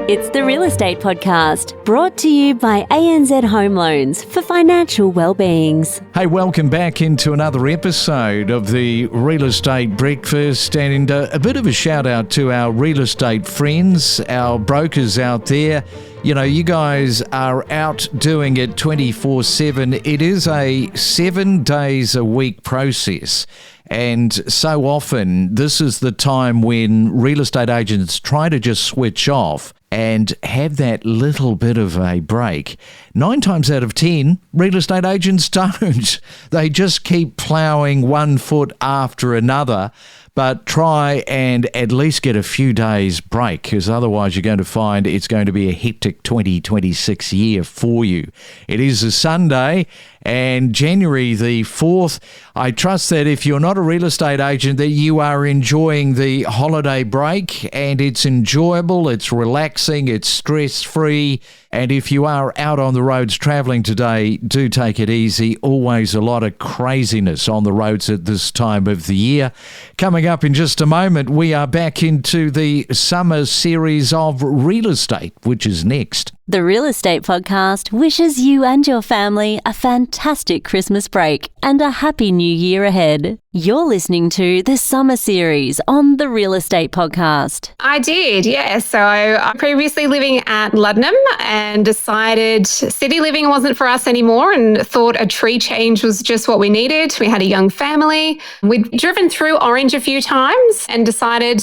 It's the Real Estate Podcast, brought to you by ANZ Home Loans for financial well-beings. Hey, welcome back into another episode of the Real Estate Breakfast, and a bit of a shout out to our real estate friends, our brokers out there. You know, you guys are out doing it 24/7. It is a 7 days a week process. And so often, this is the time when real estate agents try to just switch off and have that little bit of a break. 9 times out of 10, real estate agents don't. They just keep ploughing one foot after another, but try and at least get a few days break, because otherwise you're going to find it's going to be a hectic 2026 year for you. It is a Sunday, and January the 4th. I trust that if you're not a real estate agent, that you are enjoying the holiday break, and it's enjoyable, it's relaxing, it's stress-free. And if you are out on the roads travelling today, do take it easy. Always a lot of craziness on the roads at this time of the year. Coming up in just a moment, we are back into the summer series of real estate, which is next. The Real Estate Podcast wishes you and your family a fantastic Christmas break and a happy new year ahead. You're listening to the summer series on the Real Estate Podcast. I did, yeah. So I'm previously living at Luddenham and decided city living wasn't for us anymore and thought a tree change was just what we needed. We had a young family. We'd driven through Orange a few times and decided,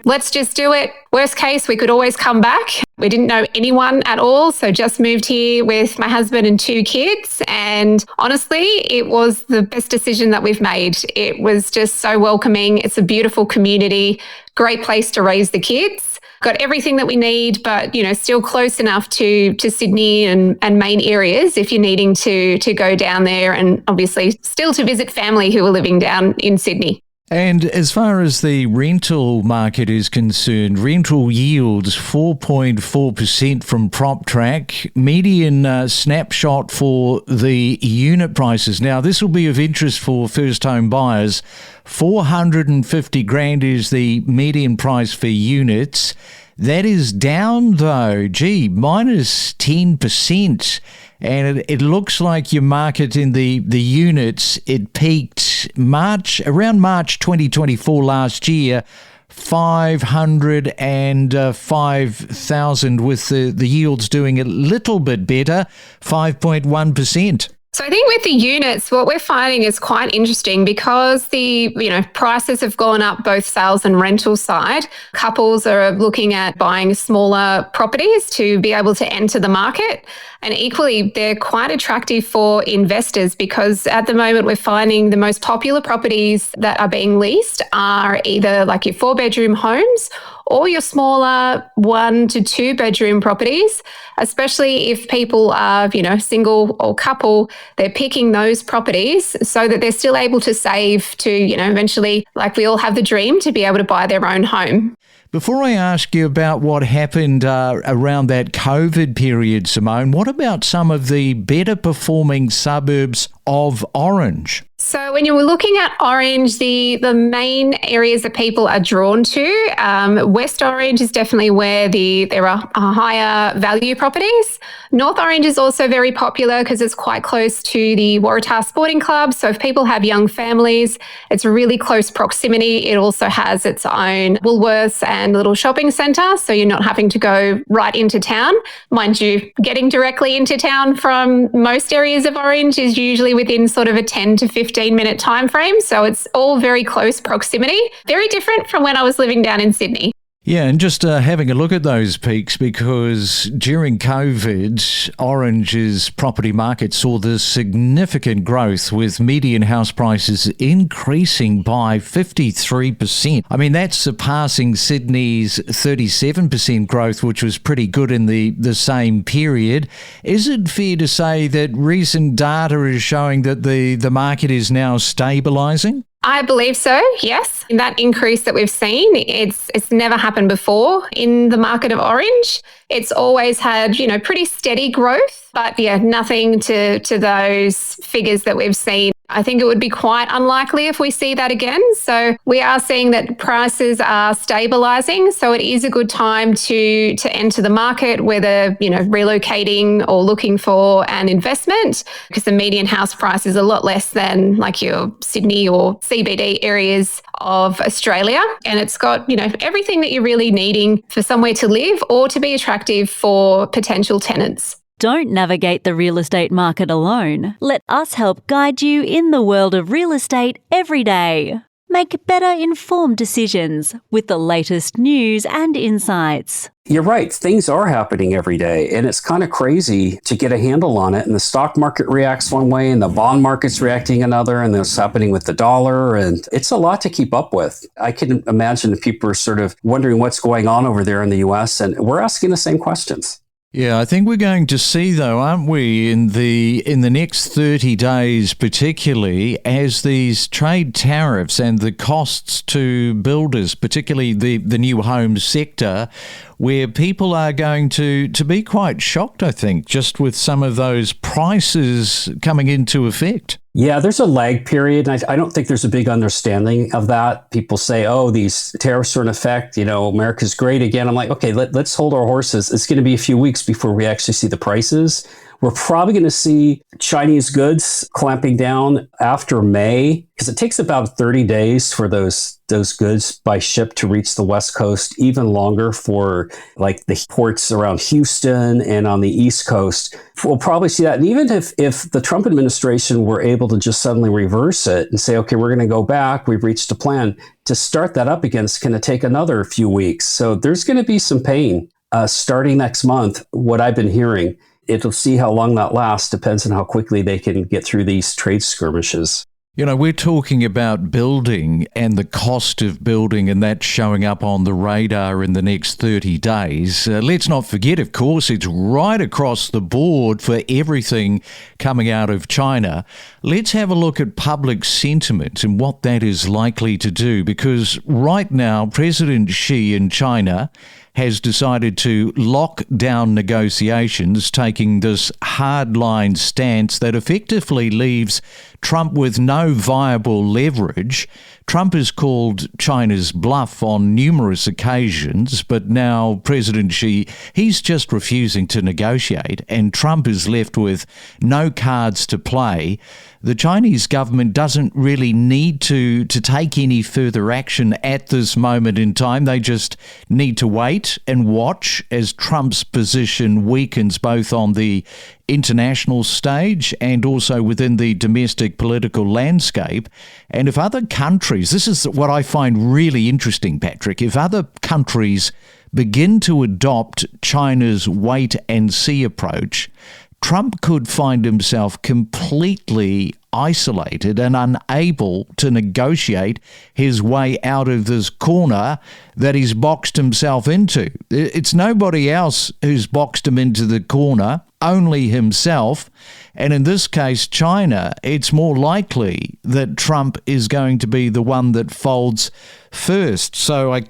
let's just do it. Worst case, we could always come back. We didn't know anyone at all, so just moved here with my husband and 2 kids. And honestly, it was the best decision that we've made. It was just so welcoming. It's a beautiful community, great place to raise the kids. Got everything that we need, but still close enough to Sydney and main areas if you're needing to go down there, and obviously still to visit family who are living down in Sydney. And as far as the rental market is concerned, rental yields 4.4% from PropTrack, median snapshot for the unit prices. Now, this will be of interest for first home buyers. 450 grand is the median price for units. That is down though, minus 10%. And it looks like your market in the units, it peaked around March 2024 last year, 505,000, with the yields doing a little bit better, 5.1%. So I think with the units, what we're finding is quite interesting because the prices have gone up both sales and rental side. Couples are looking at buying smaller properties to be able to enter the market. And equally, they're quite attractive for investors because at the moment we're finding the most popular properties that are being leased are either like your 4-bedroom homes or your smaller 1 to 2 bedroom properties, especially if people are, single or couple, they're picking those properties so that they're still able to save to, eventually, like we all have the dream to be able to buy their own home. Before I ask you about what happened around that COVID period, Simone, what about some of the better performing suburbs of Orange? So when you're looking at Orange, the main areas that people are drawn to, West Orange is definitely where there are higher value properties. North Orange is also very popular because it's quite close to the Waratah Sporting Club. So if people have young families, it's a really close proximity. It also has its own Woolworths and little shopping centre, so you're not having to go right into town. Mind you, getting directly into town from most areas of Orange is usually within sort of a 10 to 15-minute time frame. So it's all very close proximity. Very different from when I was living down in Sydney. Yeah, and just having a look at those peaks, because during COVID, Orange's property market saw this significant growth with median house prices increasing by 53%. I mean, that's surpassing Sydney's 37% growth, which was pretty good in the same period. Is it fair to say that recent data is showing that the market is now stabilising? I believe so, yes. That increase that we've seen, it's never happened before in the market of Orange. It's always had, pretty steady growth, but nothing to those figures that we've seen I think it would be quite unlikely if we see that again. So we are seeing that prices are stabilizing. So it is a good time to enter the market, whether, relocating or looking for an investment, because the median house price is a lot less than like your Sydney or CBD areas of Australia. And it's got, everything that you're really needing for somewhere to live or to be attractive for potential tenants. Don't navigate the real estate market alone. Let us help guide you in the world of real estate every day. Make better informed decisions with the latest news and insights. You're right. Things are happening every day, and it's kind of crazy to get a handle on it. And the stock market reacts one way, and the bond market's reacting another, and it's happening with the dollar, and it's a lot to keep up with. I can imagine that people are sort of wondering what's going on over there in the U.S., and we're asking the same questions. Yeah, I think we're going to see, though, aren't we, in the next 30 days, particularly as these trade tariffs and the costs to builders, particularly the new home sector, where people are going to be quite shocked, I think, just with some of those prices coming into effect. Yeah, there's a lag period. And I don't think there's a big understanding of that. People say, oh, these tariffs are in effect. America's great again. I'm like, okay, let's hold our horses. It's going to be a few weeks before we actually see the prices. We're probably going to see Chinese goods clamping down after May, because it takes about 30 days for those goods by ship to reach the West Coast, even longer for like the ports around Houston and on the East Coast. We'll probably see that. And even if the Trump administration were able to just suddenly reverse it and say, okay, we're going to go back, we've reached a plan, to start that up again, it's going to take another few weeks. So there's going to be some pain starting next month, what I've been hearing. It'll see how long that lasts, depends on how quickly they can get through these trade skirmishes. We're talking about building and the cost of building, and that showing up on the radar in the next 30 days. Let's not forget, of course, it's right across the board for everything coming out of China. Let's have a look at public sentiment and what that is likely to do, because right now, President Xi in China has decided to lock down negotiations, taking this hardline stance that effectively leaves Trump with no viable leverage. Trump has called China's bluff on numerous occasions, but now President Xi, he's just refusing to negotiate, and Trump is left with no cards to play. The Chinese government doesn't really need to take any further action at this moment in time. They just need to wait and watch as Trump's position weakens both on the international stage and also within the domestic political landscape. And if other countries, this is what I find really interesting, Patrick, if other countries begin to adopt China's wait and see approach, Trump could find himself completely isolated and unable to negotiate his way out of this corner that he's boxed himself into. It's nobody else who's boxed him into the corner, only himself. And in this case, China, it's more likely that Trump is going to be the one that folds first. So I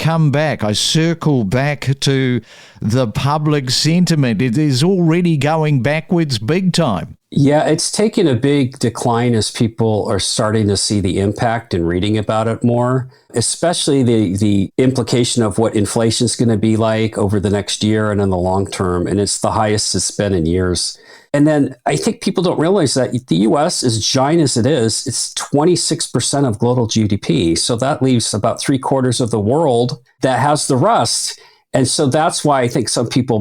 circle back to the public sentiment. It is already going backwards big time. Yeah, it's taken a big decline as people are starting to see the impact and reading about it more, especially the implication of what inflation is going to be like over the next year and in the long term. And it's the highest it's been in years. And then I think people don't realize that the U.S., as giant as it is, it's 26% of global GDP. So that leaves about 3/4 of the world that has the rest. And so that's why I think some people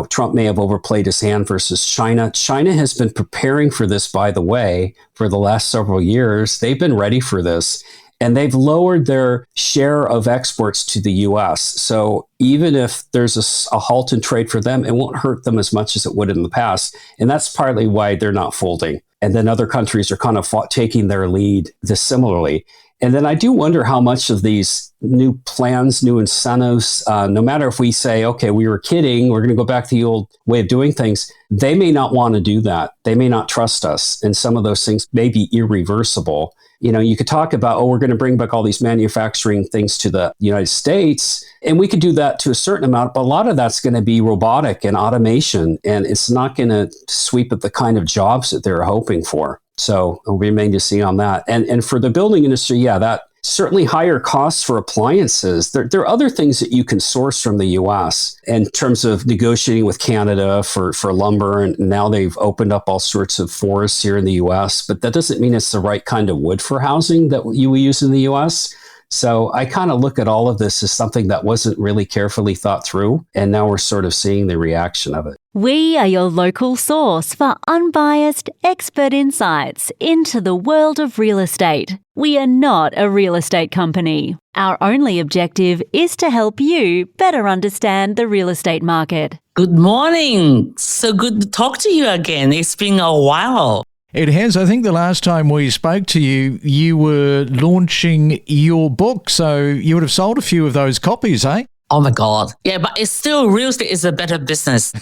Trump may have overplayed his hand versus China. China has been preparing for this, by the way, for the last several years. They've been ready for this, and they've lowered their share of exports to the U.S. So even if there's a halt in trade for them, it won't hurt them as much as it would in the past. And that's partly why they're not folding. And then other countries are kind of taking their lead similarly. And then I do wonder how much of these new plans, new incentives, no matter if we say, okay, we were kidding, we're going to go back to the old way of doing things, they may not want to do that. They may not trust us. And some of those things may be irreversible. You could talk about, we're going to bring back all these manufacturing things to the United States. And we could do that to a certain amount, but a lot of that's going to be robotic and automation. And it's not going to sweep at the kind of jobs that they're hoping for. So it'll remain to see on that. And for the building industry, that certainly higher costs for appliances. There are other things that you can source from the U.S. in terms of negotiating with Canada for lumber. And now they've opened up all sorts of forests here in the U.S. But that doesn't mean it's the right kind of wood for housing that you use in the U.S. So I kind of look at all of this as something that wasn't really carefully thought through. And now we're sort of seeing the reaction of it. We are your local source for unbiased, expert insights into the world of real estate. We are not a real estate company. Our only objective is to help you better understand the real estate market. Good morning. So good to talk to you again. It's been a while. It has. I think the last time we spoke to you, you were launching your book, so you would have sold a few of those copies, eh? Oh my God. Yeah, but it's still, real estate is a better business.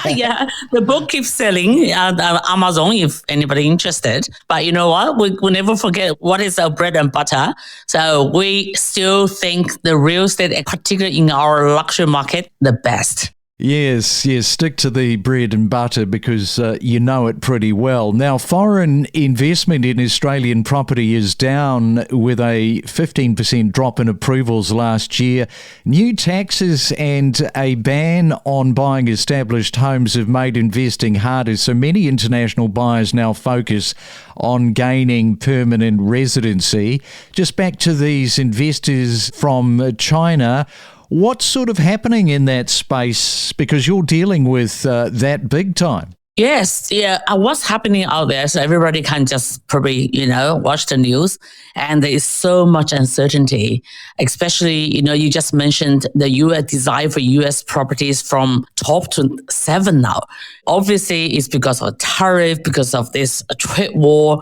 Yeah, the book keeps selling on Amazon if anybody interested. But you know what? We never forget what is our bread and butter. So we still think the real estate, particularly in our luxury market, the best. Yes, stick to the bread and butter because you know it pretty well. Now, foreign investment in Australian property is down with a 15% drop in approvals last year. New taxes and a ban on buying established homes have made investing harder, so many international buyers now focus on gaining permanent residency. Just back to these investors from China, what's sort of happening in that space? Because you're dealing with that big time. Yes, what's happening out there? So everybody can just probably, watch the news. And there is so much uncertainty, especially, you just mentioned the U.S. desire for U.S. properties from top to 7 now. Obviously, it's because of tariff, because of this trade war,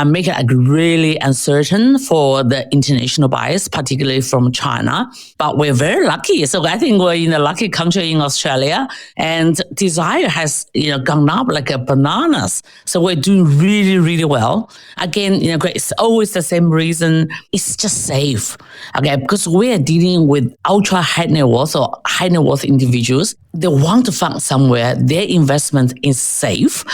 making it really uncertain for the international buyers, particularly from China. But we're very lucky. So I think we're in a lucky country in Australia, and desire has, gone up like a bananas. So we're doing really, really well. Again, it's always the same reason. It's just safe. Okay, because we are dealing with ultra high net worth or high net worth individuals. They want to find somewhere their investment is safe.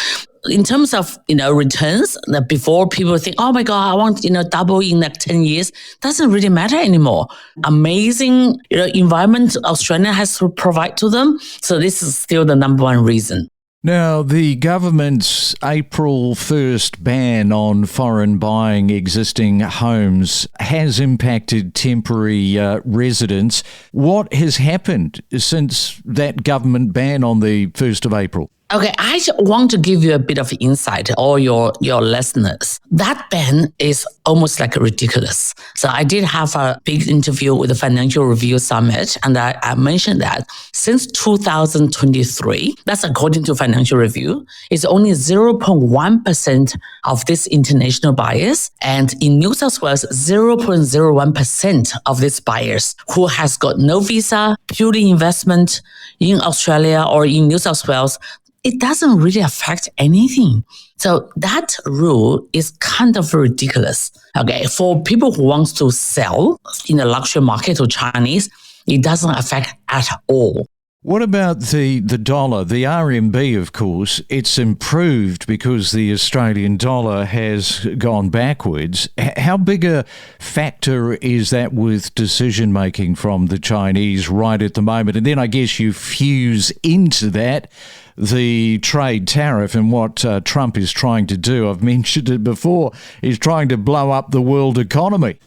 In terms of, returns, before people think, oh my God, I want, double in like 10 years, doesn't really matter anymore. Amazing, environment Australia has to provide to them. So this is still the number one reason. Now, the government's April 1st ban on foreign buying existing homes has impacted temporary residents. What has happened since that government ban on the 1st of April? Okay, I want to give you a bit of insight, all your listeners. That ban is almost like ridiculous. So I did have a big interview with the Financial Review Summit, and I mentioned that since 2023, that's according to Financial Review, it's only 0.1% of these international buyers, and in New South Wales, 0.01% of these buyers who has got no visa, purely investment in Australia or in New South Wales. It doesn't really affect anything. So that rule is kind of ridiculous. Okay, for people who want to sell in the luxury market to Chinese, it doesn't affect at all. What about the dollar? The RMB, of course, it's improved because the Australian dollar has gone backwards. How big a factor is that with decision-making from the Chinese right at the moment? And then I guess you fuse into that the trade tariff and what Trump is trying to do. I've mentioned it before. He's trying to blow up the world economy.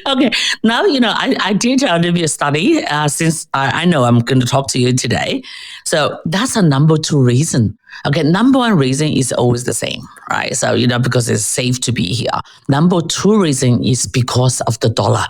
Okay. Now, I did a little bit of study since I know I'm going to talk to you today. So that's a number 2 reason. Okay. Number 1 reason is always the same, right? So, because it's safe to be here. Number 2 reason is because of the dollar.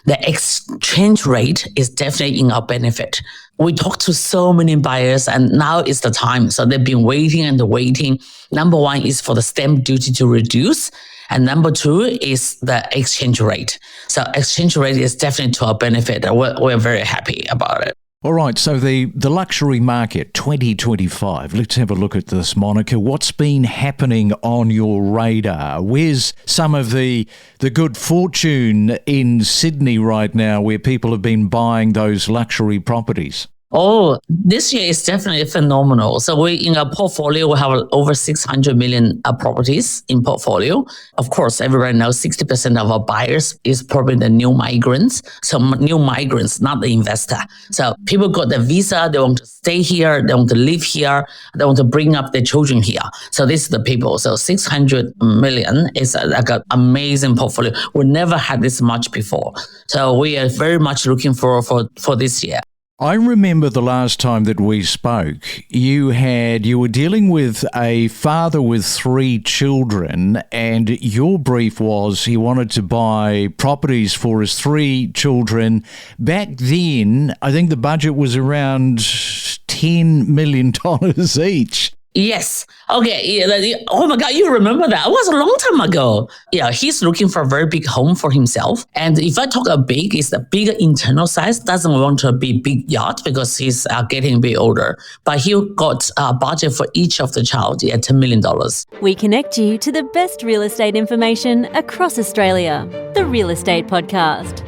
The exchange rate is definitely in our benefit. We talk to so many buyers and now is the time. So they've been waiting and waiting. Number 1 is for the stamp duty to reduce. And number 2 is the exchange rate. So exchange rate is definitely to our benefit. We're very happy about it. All right, so the luxury market 2025, let's have a look at this, Monika. What's been happening on your radar? Where's some of the good fortune in Sydney right now where people have been buying those luxury properties? Oh, this year is definitely phenomenal. So we in our portfolio, we have over 600 million properties in portfolio. Of course, everybody knows 60% of our buyers is probably the new migrants. So new migrants, not the investor. So people got the visa, they want to stay here, they want to live here, they want to bring up their children here. So this is the people. So 600 million is like an amazing portfolio. We never had this much before. So we are very much looking for this year. I remember the last time that we spoke, you were dealing with a father with 3 children, and your brief was he wanted to buy properties for his 3 children. Back then, I think the budget was around $10 million each. Yes. Okay. Yeah, oh my God, you remember that? It was a long time ago. Yeah, he's looking for a very big home for himself. And if I talk about big, it's the bigger internal size. Doesn't want to be big yacht because he's getting a bit older. But he got a budget for each of the child at $10 million. We connect you to the best real estate information across Australia. The Real Estate Podcast.